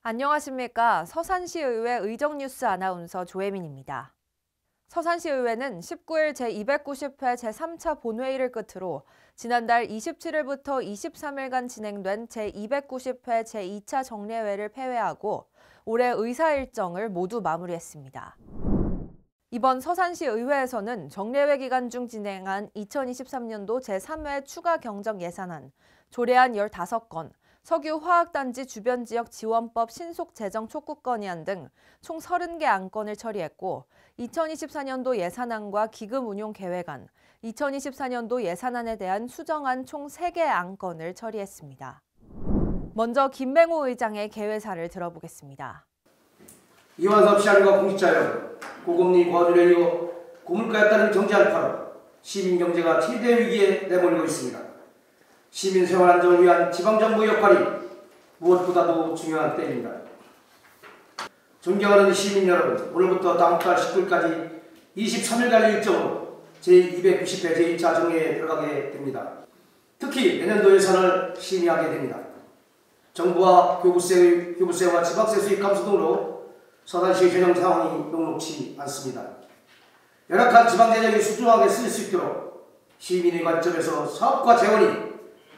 안녕하십니까. 서산시의회 의정뉴스 아나운서 조혜민입니다. 서산시의회는 19일 제290회 제3차 본회의를 끝으로 지난달 27일부터 23일간 진행된 제290회 제2차 정례회를 폐회하고 올해 의사 일정을 모두 마무리했습니다. 이번 서산시 의회에서는 정례회 기간 중 진행한 2023년도 제3회 추가 경정 예산안, 조례안 15건, 석유화학단지 주변 지역 지원법 신속 제정 촉구 건의안 등 총 30개 안건을 처리했고 2024년도 예산안과 기금 운용 계획안, 2024년도 예산안에 대한 수정안 총 3개 안건을 처리했습니다. 먼저 김맹호 의장의 개회사를 들어보겠습니다. 이완섭 시장과 공직자 여러분, 고금리 과도를 이어 고물가에 따른 경제 알파로 시민 경제가 최대 위기에 내몰리고 있습니다. 시민 생활 안정을 위한 지방정부 역할이 무엇보다도 중요한 때입니다. 존경하는 시민 여러분, 오늘부터 다음 달 19일까지 23일간 일정으로 제290회 제2차 정례에 들어가게 됩니다. 특히 내년도 예산을 심의하게 됩니다. 정부와 교부세와 지방세 수입 감소 등으로 서산시의 재정 상황이 녹록치 않습니다. 열악한 지방재정이 수중하게 쓰일 수 있도록 시민의 관점에서 사업과 재원이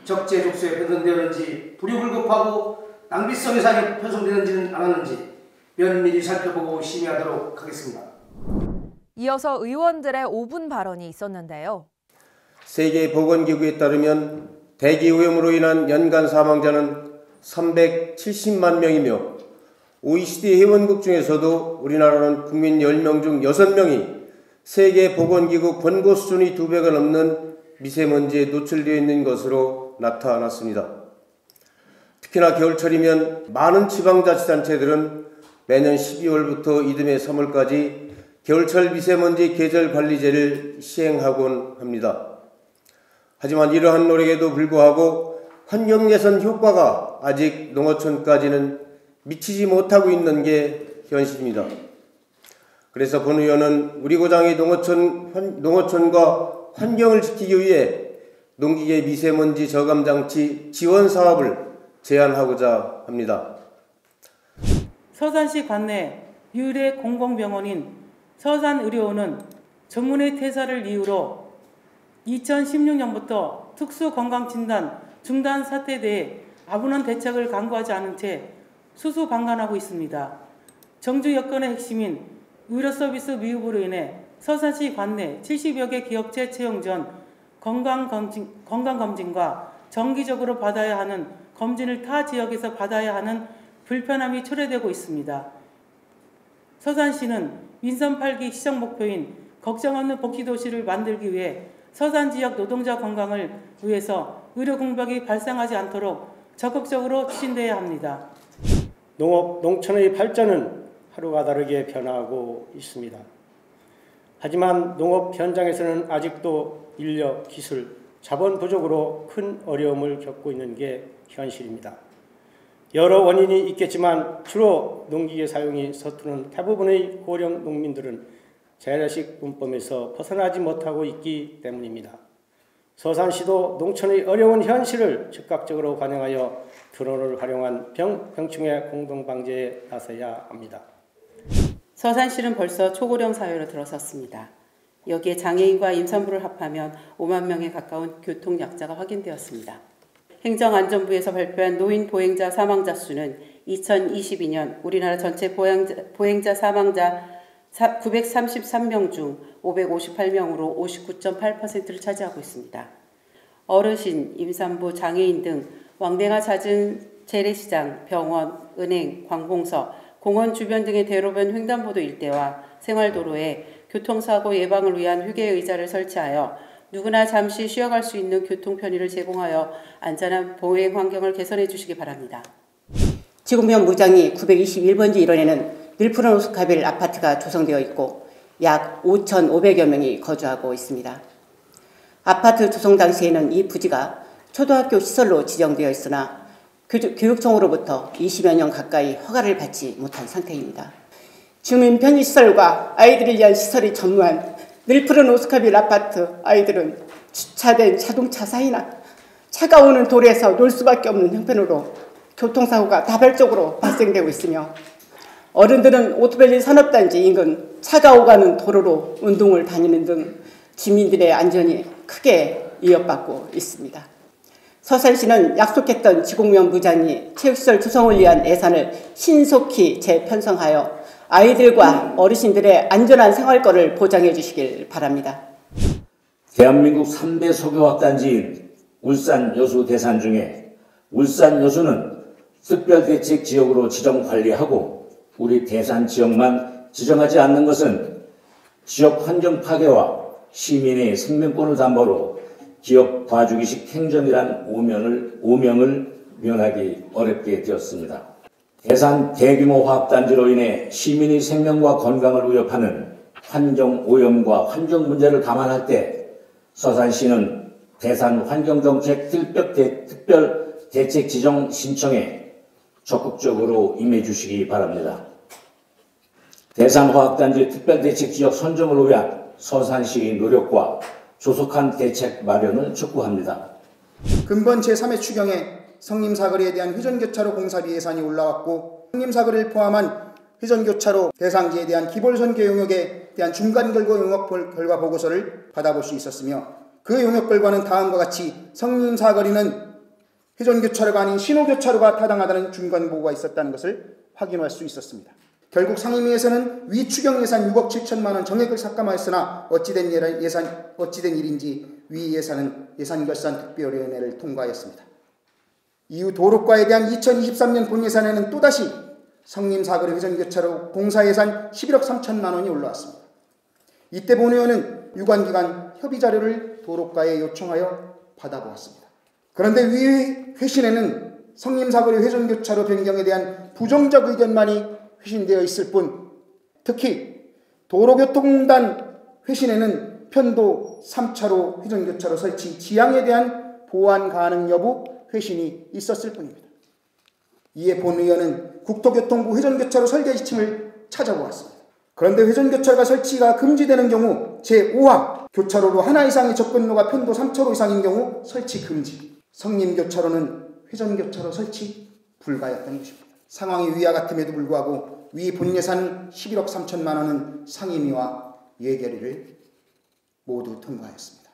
적재적소에 편성되었는지 불이불급하고 낭비성 예산이 편성되는지는 않았는지 면밀히 살펴보고 심의하도록 하겠습니다. 이어서 의원들의 5분 발언이 있었는데요. 세계보건기구에 따르면 대기오염으로 인한 연간 사망자는 370만 명이며 OECD 회원국 중에서도 우리나라는 국민 10명 중 6명이 세계보건기구 권고 수준이 2배가 넘는 미세먼지에 노출되어 있는 것으로 나타났습니다. 특히나 겨울철이면 많은 지방자치단체들은 매년 12월부터 이듬해 3월까지 겨울철 미세먼지 계절 관리제를 시행하곤 합니다. 하지만 이러한 노력에도 불구하고 환경 개선 효과가 아직 농어촌까지는 미치지 못하고 있는 게 현실입니다. 그래서 본 의원은 우리 고장의 농어촌과 환경을 지키기 위해 농기계 미세먼지 저감 장치 지원 사업을 제안하고자 합니다. 서산시 관내 유일의 공공병원인 서산의료원은 전문의 퇴사를 이유로 2016년부터 특수건강진단 중단 사태에 대해 아무런 대책을 강구하지 않은 채 수수방관하고 있습니다. 정주 여건의 핵심인 의료서비스 미흡으로 인해 서산시 관내 70여 개 기업체 채용 전 건강검진과 정기적으로 받아야 하는 검진을 타 지역에서 받아야 하는 불편함이 초래되고 있습니다. 서산시는 민선 8기 시정 목표인 걱정 없는 복지도시를 만들기 위해 서산 지역 노동자 건강을 위해서 의료 공백이 발생하지 않도록 적극적으로 추진돼야 합니다. 농업, 농촌의 발전은 하루가 다르게 변화하고 있습니다. 하지만 농업 현장에서는 아직도 인력, 기술, 자본 부족으로 큰 어려움을 겪고 있는 게 현실입니다. 여러 원인이 있겠지만 주로 농기계 사용이 서투른 대부분의 고령 농민들은 재래식분법에서 벗어나지 못하고 있기 때문입니다. 서산시도 농촌의 어려운 현실을 즉각적으로 반영하여 드론을 활용한 병충해 공동방제에 나서야 합니다. 서산시는 벌써 초고령 사회로 들어섰습니다. 여기에 장애인과 임산부를 합하면 5만 명에 가까운 교통약자가 확인되었습니다. 행정안전부에서 발표한 노인 보행자 사망자 수는 2022년 우리나라 전체 보행자 사망자 933명 중 558명으로 59.8%를 차지하고 있습니다. 어르신, 임산부, 장애인 등 왕래가 잦은 재래시장, 병원, 은행, 관공서, 공원 주변 등의 대로변 횡단보도 일대와 생활도로에 교통사고 예방을 위한 휴게 의자를 설치하여 누구나 잠시 쉬어갈 수 있는 교통 편의를 제공하여 안전한 보행 환경을 개선해 주시기 바랍니다. 지구명 무장이 921번지 일원에는 밀프런 오스카빌 아파트가 조성되어 있고 약 5,500여 명이 거주하고 있습니다. 아파트 조성 당시에는 이 부지가 초등학교 시설로 지정되어 있으나 교육청으로부터 20여 년 가까이 허가를 받지 못한 상태입니다. 주민 편의시설과 아이들을 위한 시설이 전무한 밀프런 오스카빌 아파트 아이들은 주차된 자동차 사이나 차가 오는 도로에서 놀 수밖에 없는 형편으로 교통사고가 다발적으로 발생되고 있으며 어른들은 오토밸리 산업단지 인근 차가 오가는 도로로 운동을 다니는 등 주민들의 안전이 크게 위협받고 있습니다. 서산시는 약속했던 지공면 무장리 체육시설 구성을 위한 예산을 신속히 재편성하여 아이들과 어르신들의 안전한 생활권을 보장해 주시길 바랍니다. 대한민국 3대 소교학단지인 울산 여수 대산 중에 울산 여수는 특별대책지역으로 지정 관리하고 우리 대산 지역만 지정하지 않는 것은 지역 환경 파괴와 시민의 생명권을 담보로 기업 봐주기식 행정이란 오명을 면하기 어렵게 되었습니다. 대산 대규모 화학단지로 인해 시민의 생명과 건강을 위협하는 환경 오염과 환경 문제를 감안할 때 서산시는 대산 환경정책 특별 대책 지정 신청에 적극적으로 임해 주시기 바랍니다. 대산 화학단지 특별대책지역 선정을 위한 서산시의 노력과 조속한 대책 마련을 촉구합니다. 근본 제3회 추경에 성림사거리에 대한 회전교차로 공사비 예산이 올라왔고 성림사거리를 포함한 회전교차로 대상지에 대한 기본선교 용역에 대한 중간결과 용역 결과 보고서를 받아볼 수 있었으며 그 용역 결과는 다음과 같이 성림사거리는 회전교차로가 아닌 신호교차로가 타당하다는 중간보고가 있었다는 것을 확인할 수 있었습니다. 결국 상임위에서는 위 추경 예산 6억 7천만 원 정액을 삭감하였으나 어찌된 일인지 위 예산은 예산결산특별위원회를 통과하였습니다. 이후 도로과에 대한 2023년 본 예산에는 또다시 성림사거리 회전교차로 공사 예산 11억 3천만 원이 올라왔습니다. 이때 본 의원은 유관기관 협의자료를 도로과에 요청하여 받아보았습니다. 그런데 위 회신에는 성림사거리 회전교차로 변경에 대한 부정적 의견만이 회신되어 있을 뿐 특히 도로교통공단 회신에는 편도 3차로 회전교차로 설치 지향에 대한 보완 가능 여부 회신이 있었을 뿐입니다. 이에 본 의원은 국토교통부 회전교차로 설계 지침을 찾아보았습니다. 그런데 회전교차로가 설치가 금지되는 경우 제5항 교차로로 하나 이상의 접근로가 편도 3차로 이상인 경우 설치 금지, 성림교차로는 회전교차로 설치 불가였던 것입니다. 상황이 위와 같음에도 불구하고 위 본예산 11억 3천만 원은 상임위와 예결위를 모두 통과하였습니다.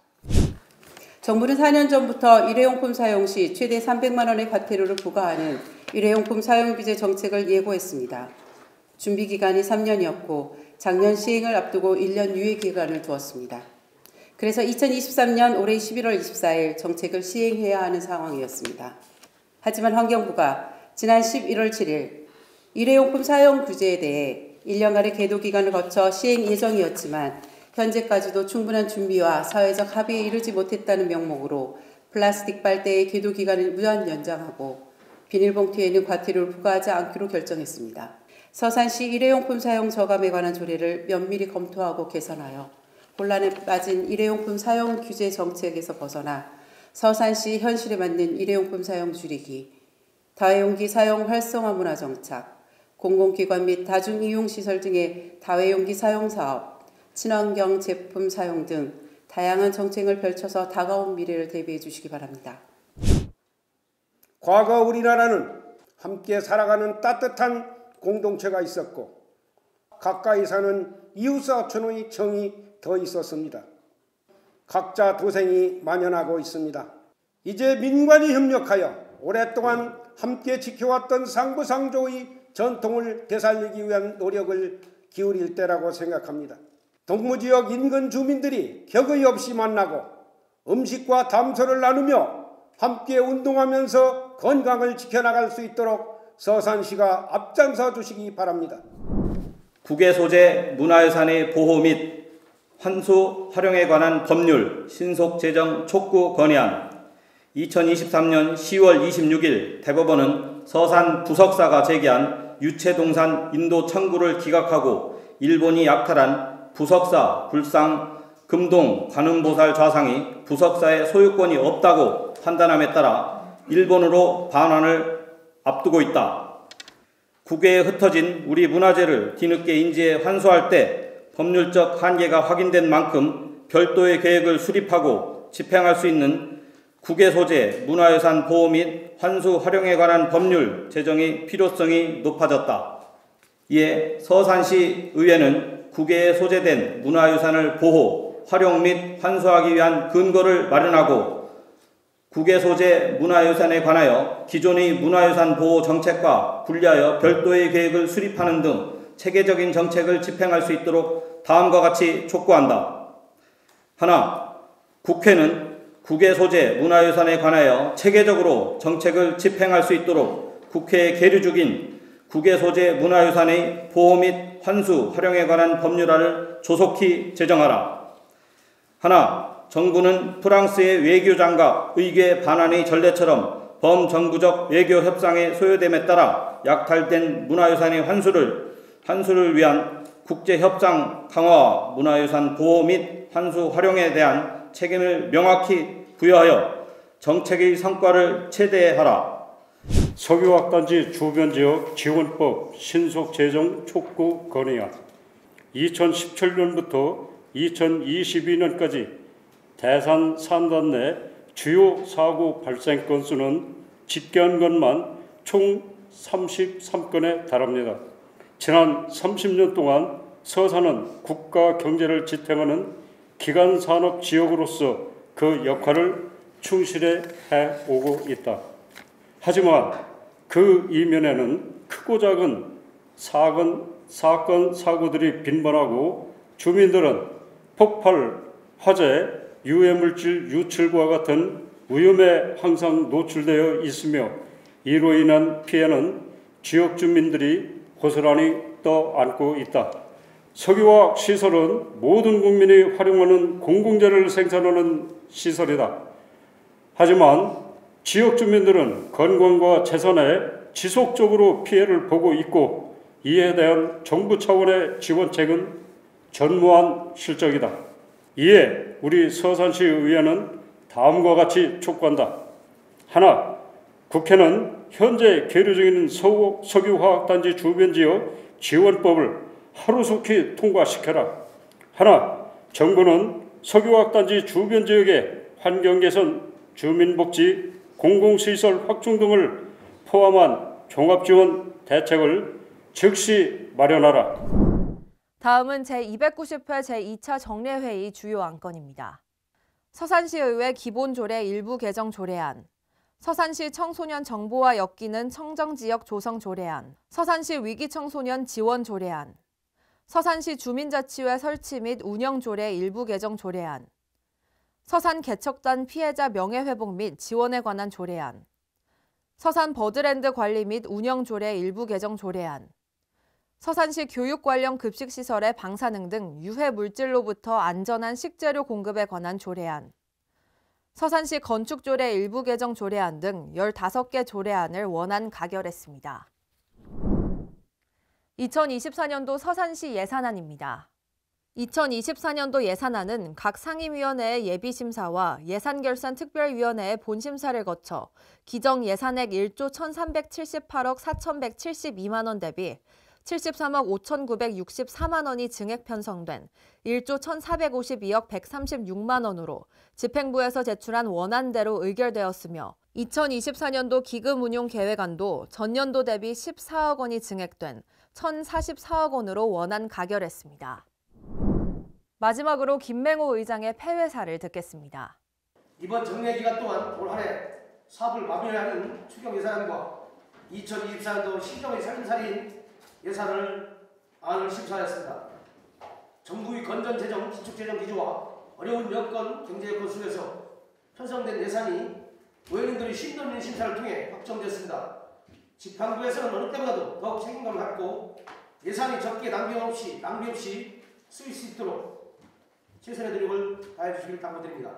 정부는 4년 전부터 일회용품 사용 시 최대 300만 원의 과태료를 부과하는 일회용품 사용 규제 정책을 예고했습니다. 준비 기간이 3년이었고 작년 시행을 앞두고 1년 유예 기간을 두었습니다. 그래서 2023년 올해 11월 24일 정책을 시행해야 하는 상황이었습니다. 하지만 환경부가 지난 11월 7일 일회용품 사용 규제에 대해 1년간의 계도 기간을 거쳐 시행 예정이었지만 현재까지도 충분한 준비와 사회적 합의에 이르지 못했다는 명목으로 플라스틱 빨대의 계도 기간을 무한 연장하고 비닐봉투에는 과태료를 부과하지 않기로 결정했습니다. 서산시 일회용품 사용 저감에 관한 조례를 면밀히 검토하고 개선하여 혼란에 빠진 일회용품 사용 규제 정책에서 벗어나 서산시 현실에 맞는 일회용품 사용 줄이기, 다회용기 사용 활성화 문화 정착, 공공기관 및 다중이용시설 등의 다회용기 사용 사업, 친환경 제품 사용 등 다양한 정책을 펼쳐서 다가온 미래를 대비해 주시기 바랍니다. 과거 우리나라는 함께 살아가는 따뜻한 공동체가 있었고 가까이 사는 이웃사촌의 정이 더 있었습니다. 각자 도생이 만연하고 있습니다. 이제 민관이 협력하여 오랫동안 함께 지켜왔던 상부상조의 전통을 되살리기 위한 노력을 기울일 때라고 생각합니다. 동무지역 인근 주민들이 격의 없이 만나고 음식과 담소를 나누며 함께 운동하면서 건강을 지켜나갈 수 있도록 서산시가 앞장서 주시기 바랍니다. 국외 소재 문화유산의 보호 및 환수 활용에 관한 법률 신속 제정 촉구 건의안. 2023년 10월 26일 대법원은 서산 부석사가 제기한 유채동산 인도 청구를 기각하고 일본이 약탈한 부석사 불상 금동 관음보살 좌상이 부석사의 소유권이 없다고 판단함에 따라 일본으로 반환을 앞두고 있다. 국외에 흩어진 우리 문화재를 뒤늦게 인지해 환수할 때 법률적 한계가 확인된 만큼 별도의 계획을 수립하고 집행할 수 있는 국외 소재, 문화유산 보호 및 환수 활용에 관한 법률 제정의 필요성이 높아졌다. 이에 서산시 의회는 국외에 소재된 문화유산을 보호, 활용 및 환수하기 위한 근거를 마련하고 국외 소재 문화유산에 관하여 기존의 문화유산 보호 정책과 분리하여 별도의 계획을 수립하는 등 체계적인 정책을 집행할 수 있도록 다음과 같이 촉구한다. 하나, 국회는 국외 소재 문화유산에 관하여 체계적으로 정책을 집행할 수 있도록 국회에 계류 중인 국외 소재 문화유산의 보호 및 환수, 활용에 관한 법률안을 조속히 제정하라. 하나, 정부는 프랑스의 외교장관 의궤 반환의 전례처럼 범정부적 외교 협상의 소요됨에 따라 약탈된 문화유산의 환수를 위한 국제협상 강화와 문화유산 보호 및 환수 활용에 대한 책임을 명확히 부여하여 정책의 성과를 최대화하라. 석유화학단지 주변 지역 지원법 신속 제정 촉구 건의안. 2017년부터 2022년까지 대산 산단 내 주요 사고 발생 건수는 집계한 것만 총 33건에 달합니다. 지난 30년 동안 서산은 국가 경제를 지탱하는 기간 산업 지역으로서 그 역할을 충실히 해오고 있다. 하지만 그 이면에는 크고 작은 사건, 사고들이 빈번하고 주민들은 폭발, 화재, 유해물질 유출과 같은 위험에 항상 노출되어 있으며 이로 인한 피해는 지역 주민들이 고스란히 떠안고 있다. 석유화학 시설은 모든 국민이 활용하는 공공재를 생산하는 시설이다. 하지만 지역 주민들은 건강과 재산에 지속적으로 피해를 보고 있고 이에 대한 정부 차원의 지원책은 전무한 실적이다. 이에 우리 서산시 의회는 다음과 같이 촉구한다. 하나, 국회는 현재 계류 중인 석유화학단지 주변지역 지원법을 하루속히 통과시켜라. 하나, 정부는 석유화학단지 주변지역의 환경개선, 주민복지, 공공시설 확충 등을 포함한 종합지원 대책을 즉시 마련하라. 다음은 제290회 제2차 정례회의 주요 안건입니다. 서산시의회 기본조례 일부 개정 조례안, 서산시 청소년 정보와 엮이는 청정지역 조성 조례안, 서산시 위기청소년 지원 조례안, 서산시 주민자치회 설치 및 운영 조례 일부 개정 조례안, 서산 개척단 피해자 명예회복 및 지원에 관한 조례안, 서산 버드랜드 관리 및 운영 조례 일부 개정 조례안, 서산시 교육 관련 급식시설의 방사능 등 유해 물질로부터 안전한 식재료 공급에 관한 조례안, 서산시 건축조례 일부 개정 조례안 등 15개 조례안을 원안 가결했습니다. 2024년도 서산시 예산안입니다. 2024년도 예산안은 각 상임위원회의 예비심사와 예산결산특별위원회의 본심사를 거쳐 기정 예산액 1조 1,378억 4,172만 원 대비 73억 5,964만 원이 증액 편성된 1조 1,452억 136만 원으로 집행부에서 제출한 원안대로 의결되었으며 2024년도 기금운용계획안도 전년도 대비 14억 원이 증액된 1,044억 원으로 원안 가결했습니다. 마지막으로 김맹호 의장의 폐회사를 듣겠습니다. 이번 정례 기간 동안 올 한 해 사업을 마무리하는 추경 예산안과 2024년도 시정의 살림살이인 예산안을 심사하였습니다. 정부의 건전재정, 지축재정 기조와 어려운 여건, 경제 여건 속에서 편성된 예산이 의원님들의 심도 심사를 통해 확정되었습니다. 지방부에서는 어느 때보다도 더욱 책임감을 갖고 예산이 적게 낭비 없이 쓰일 수 있도록 최선의 노력을 다해 주시길 당부드립니다.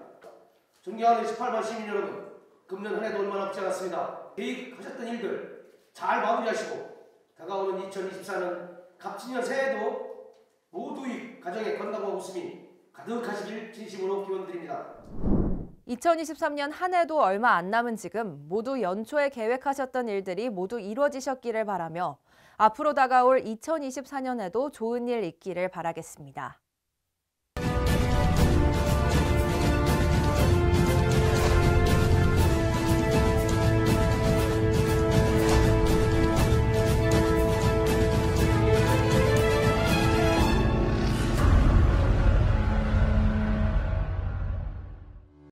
존경하는 18만 시민 여러분, 금년 한 해도 얼마 남지 않았습니다. 계획하셨던 일들 잘 마무리하시고 다가오는 2024년 갑진년 새해에도 모두의 가정의 건강과 웃음이 가득하시길 진심으로 기원드립니다. 2023년 한 해도 얼마 안 남은 지금 모두 연초에 계획하셨던 일들이 모두 이루어지셨기를 바라며 앞으로 다가올 2024년에도 좋은 일 있기를 바라겠습니다.